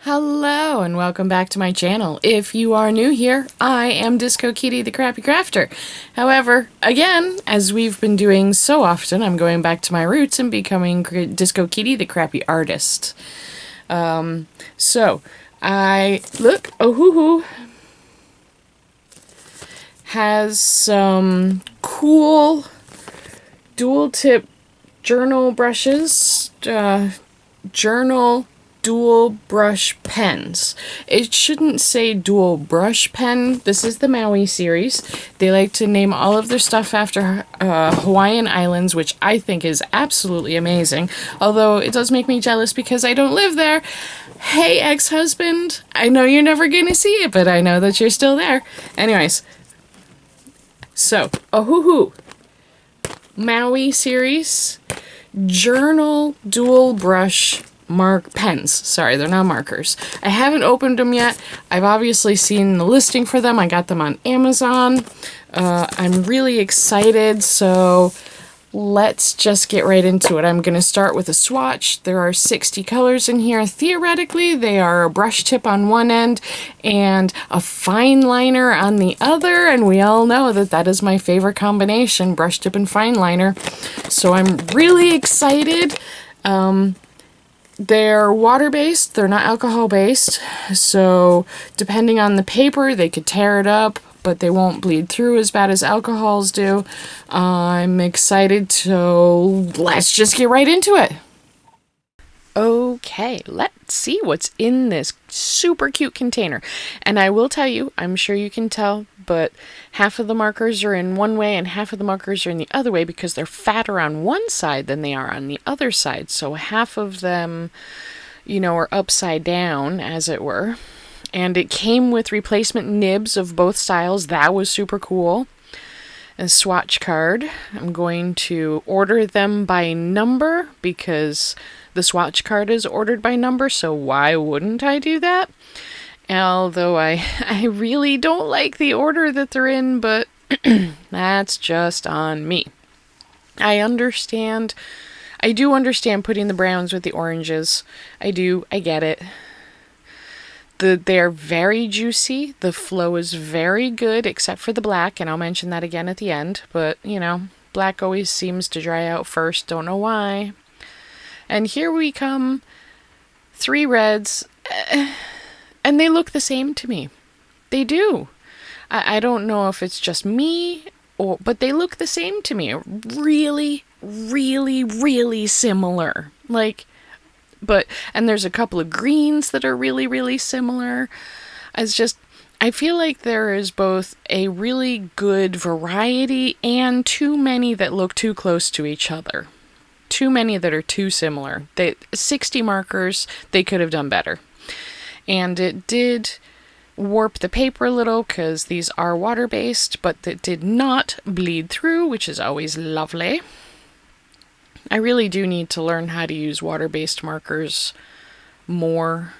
Hello and welcome back to my channel. If you are new here, I am Disco Kitty the Crappy Crafter. However, again, as we've been doing so often, I'm going back to my roots and becoming Disco Kitty the Crappy Artist. Ohuhu has some cool dual tip journal brushes, journal dual brush pens. It shouldn't say dual brush pen. This is the Maui series. They like to name all of their stuff after Hawaiian Islands, which I think is absolutely amazing. Although it does make me jealous because I don't live there. Hey, ex-husband. I know you're never gonna see it, but I know that you're still there. Anyways. So, Ohuhu. Maui series. Journal dual brush pens. Sorry, they're not markers. I haven't opened them yet. I've obviously seen the listing for them. I got them on Amazon. I'm really excited, so let's just get right into it. I'm going to start with a swatch. There are 60 colors in here. Theoretically, they are a brush tip on one end and a fine liner on the other, and we all know that that is my favorite combination, brush tip and fine liner. So I'm really excited. They're water-based, they're not alcohol-based, so depending on the paper, they could tear it up, but they won't bleed through as bad as alcohols do. I'm excited, so let's just get right into it. Okay, let's see what's in this super cute container. And I will tell you, I'm sure you can tell, but half of the markers are in one way and half of the markers are in the other way because they're fatter on one side than they are on the other side. So half of them, are upside down, as it were. And it came with replacement nibs of both styles. That was super cool. A swatch card. I'm going to order them by number because the swatch card is ordered by number, so why wouldn't I do that? Although I really don't like the order that they're in, but that's just on me. I do understand putting the browns with the oranges. I get it. They're very juicy. The flow is very good, except for the black, and I'll mention that again at the end. But, black always seems to dry out first. Don't know why. And here we come. 3 reds. And they look the same to me. They do. I don't know if it's just me, but they look the same to me. Really, really, really similar. And there's a couple of greens that are really, really similar. I feel like there is both a really good variety and too many that look too close to each other. Too many that are too similar. 60 markers, they could have done better. And it did warp the paper a little because these are water-based, but it did not bleed through, which is always lovely. I really do need to learn how to use water-based markers more.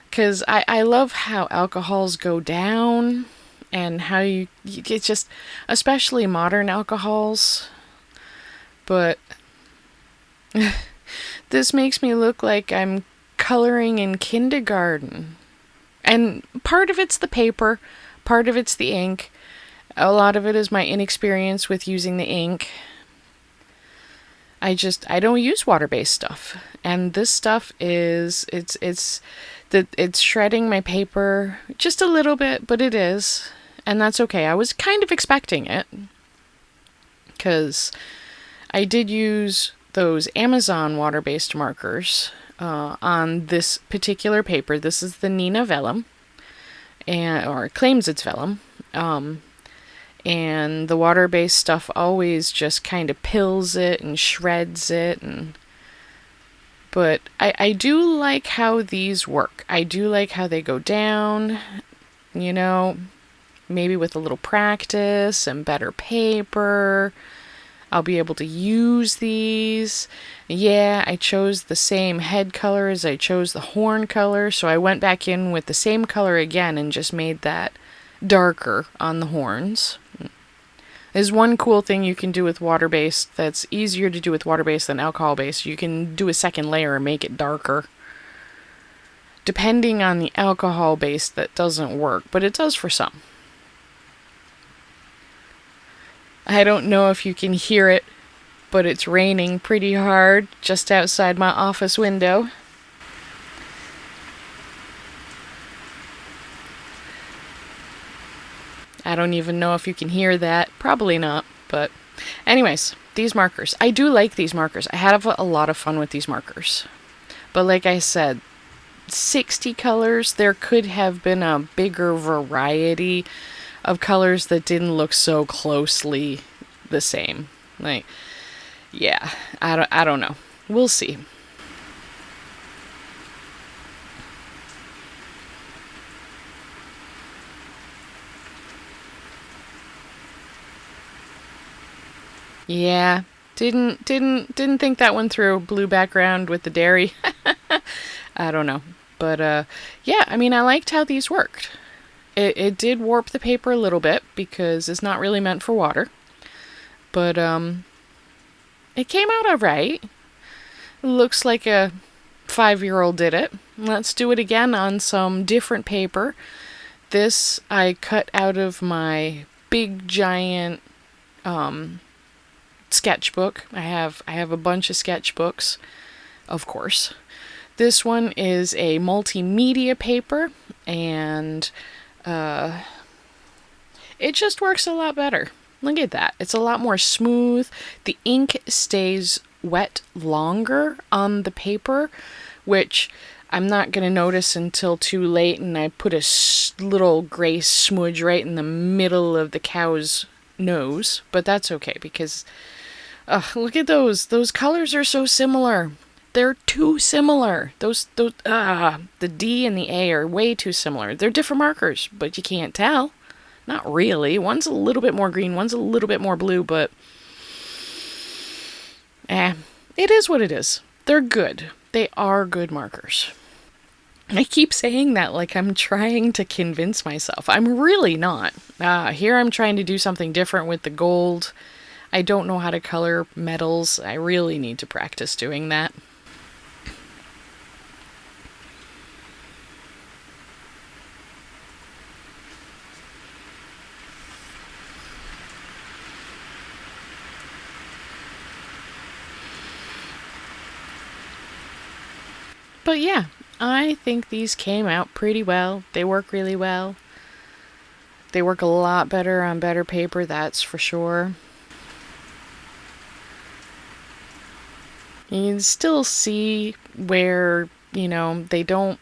Because I love how alcohols go down and how it's just, especially modern alcohols. But this makes me look like I'm coloring in kindergarten. And part of it's the paper, part of it's the ink. A lot of it is my inexperience with using the ink. I don't use water-based stuff. And this stuff it's shredding my paper just a little bit, but it is. And that's okay. I was kind of expecting it. Because I did use those Amazon water-based markers on this particular paper. This is the Nina Vellum, or it claims it's vellum. And the water-based stuff always just kind of pills it and shreds it. But I do like how these work. I do like how they go down, maybe with a little practice and better paper. I'll be able to use these. Yeah, I chose the same head color as I chose the horn color, so I went back in with the same color again and just made that darker on the horns. There's one cool thing you can do with water-based that's easier to do with water-based than alcohol-based. You can do a second layer and make it darker. depending on the alcohol base, that doesn't work, but it does for some. I don't know if you can hear it, but it's raining pretty hard just outside my office window. I don't even know if you can hear that. Probably not, but anyways, these markers. I do like these markers. I have a lot of fun with these markers. But like I said, 60 colors, there could have been a bigger variety of colors that didn't look so closely the same. Like, yeah, I don't know. We'll see. Yeah, didn't think that one through. Blue background with the dairy. I don't know. But yeah, I mean, I liked how these worked. It did warp the paper a little bit because it's not really meant for water. But it came out alright. Looks like a 5-year-old did it. Let's do it again on some different paper. This I cut out of my big giant sketchbook. I have a bunch of sketchbooks, of course. This one is a multimedia paper, and it just works a lot better. Look at that. It's a lot more smooth. The ink stays wet longer on the paper, which I'm not going to notice until too late, and I put a little gray smudge right in the middle of the cow's nose, but that's okay because look at those. Those colors are so similar. They're too similar. The D and the A are way too similar. They're different markers, but you can't tell. Not really. One's a little bit more green, one's a little bit more blue, but it is what it is. They're good. They are good markers. I keep saying that like I'm trying to convince myself. I'm really not. Here I'm trying to do something different with the gold. I don't know how to color metals. I really need to practice doing that. But yeah, I think these came out pretty well. They work really well. They work a lot better on better paper, that's for sure. You can still see where, they don't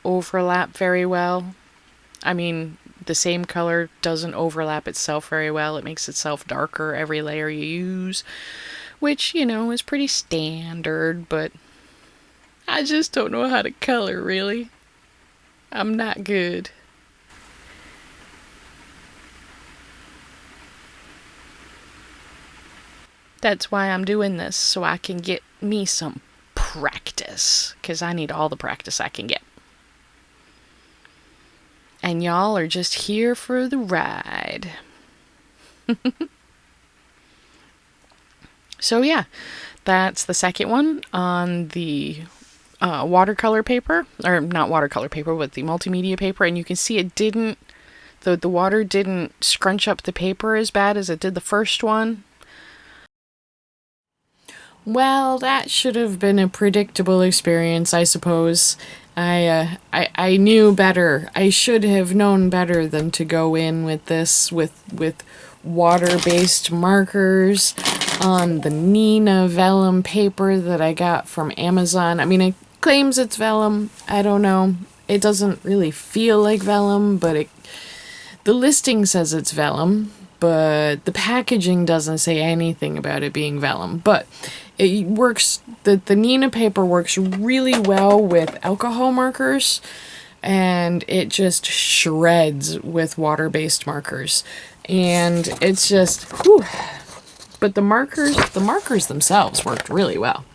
overlap very well. I mean, the same color doesn't overlap itself very well. It makes itself darker every layer you use, which, is pretty standard, but I just don't know how to color, really. I'm not good. That's why I'm doing this, so I can get me some practice, because I need all the practice I can get. And y'all are just here for the ride. So yeah, that's the second one on the watercolor paper, or not watercolor paper, but the multimedia paper, and you can see it didn't, the water didn't scrunch up the paper as bad as it did the first one. Well, that should have been a predictable experience, I suppose. I knew better. I should have known better than to go in with this with water-based markers on the Nina vellum paper that I got from Amazon. I mean, it claims it's vellum. I don't know. It doesn't really feel like vellum, but the listing says it's vellum, but the packaging doesn't say anything about it being vellum. But it works, the Nina paper works really well with alcohol markers, and it just shreds with water-based markers. And it's just, whew. But the markers themselves worked really well.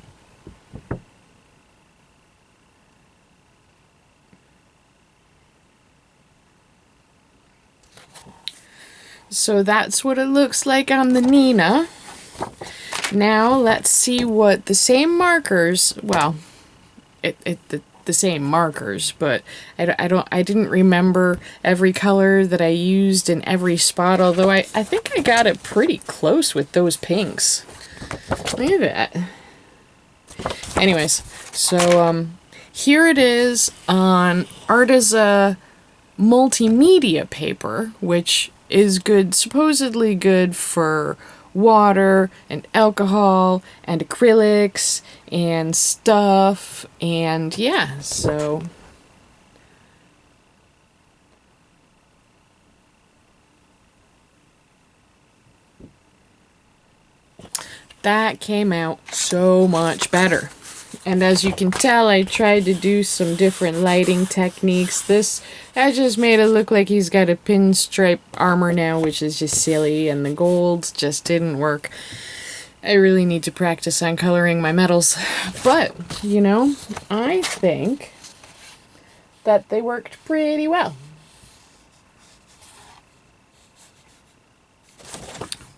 So that's what it looks like on the Nina. Now let's see what the same markers, well, the the same markers, but I didn't remember every color that I used in every spot, although I think I got it pretty close with those pinks. Look at that. Anyways, so here it is on Arteza multimedia paper, which is good, supposedly good for water and alcohol and acrylics and stuff, and yeah, so that came out so much better. And as you can tell, I tried to do some different lighting techniques. That just made it look like he's got a pinstripe armor now, which is just silly, and the gold just didn't work. I really need to practice on coloring my metals. But, you know, I think that they worked pretty well.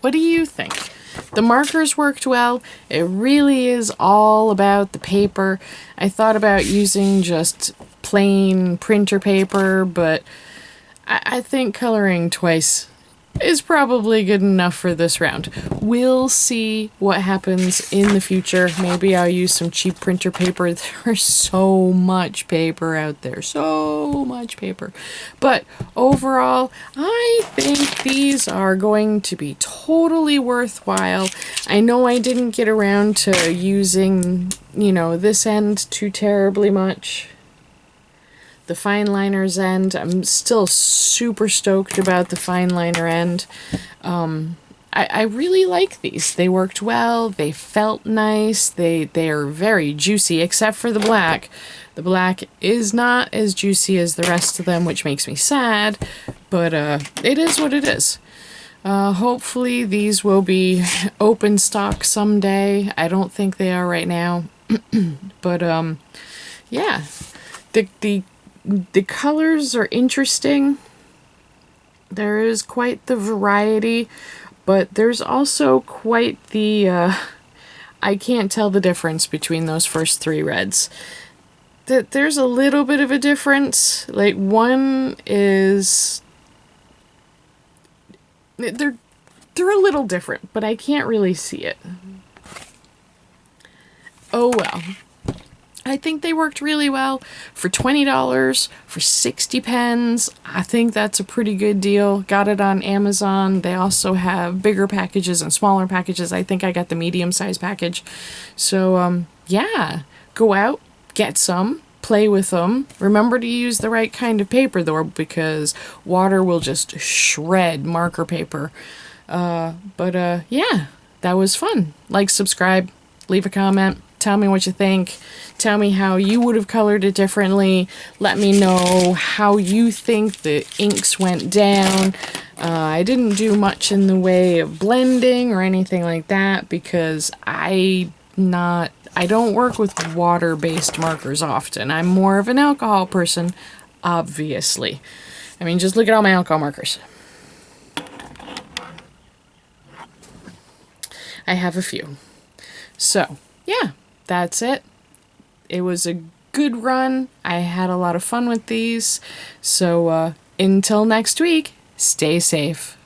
What do you think? The markers worked well. It really is all about the paper. I thought about using just plain printer paper, but I think coloring twice is probably good enough for this round. We'll see what happens in the future. Maybe I'll use some cheap printer paper. There's so much paper out there. So much paper. But overall, I think these are going to be totally worthwhile. I know I didn't get around to using, you know, this end too terribly much. The fine liner's end, I'm still super stoked about the fine liner end. I really like these. They worked well, they felt nice, they're very juicy, except for the black. The black is not as juicy as the rest of them, which makes me sad, but it is what it is. Hopefully these will be open stock someday. I don't think they are right now. But yeah, the colors are interesting. There is quite the variety, but there's also quite the I can't tell the difference between those first three reds. There's a little bit of a difference. Like, one is they're a little different, but I can't really see it. Oh well. I think they worked really well. For $20, for 60 pens, I think that's a pretty good deal. Got it on Amazon. They also have bigger packages and smaller packages. I think I got the medium-sized package. So, yeah, go out, get some, play with them. Remember to use the right kind of paper, though, because water will just shred marker paper. But yeah, that was fun. Like, subscribe, leave a comment. Tell me what you think. Tell me how you would have colored it differently. Let me know how you think the inks went down. I didn't do much in the way of blending or anything like that because I don't work with water-based markers often. I'm more of an alcohol person, obviously. I mean, just look at all my alcohol markers. I have a few. So, yeah. That's it. It was a good run. I had a lot of fun with these. So until next week, stay safe.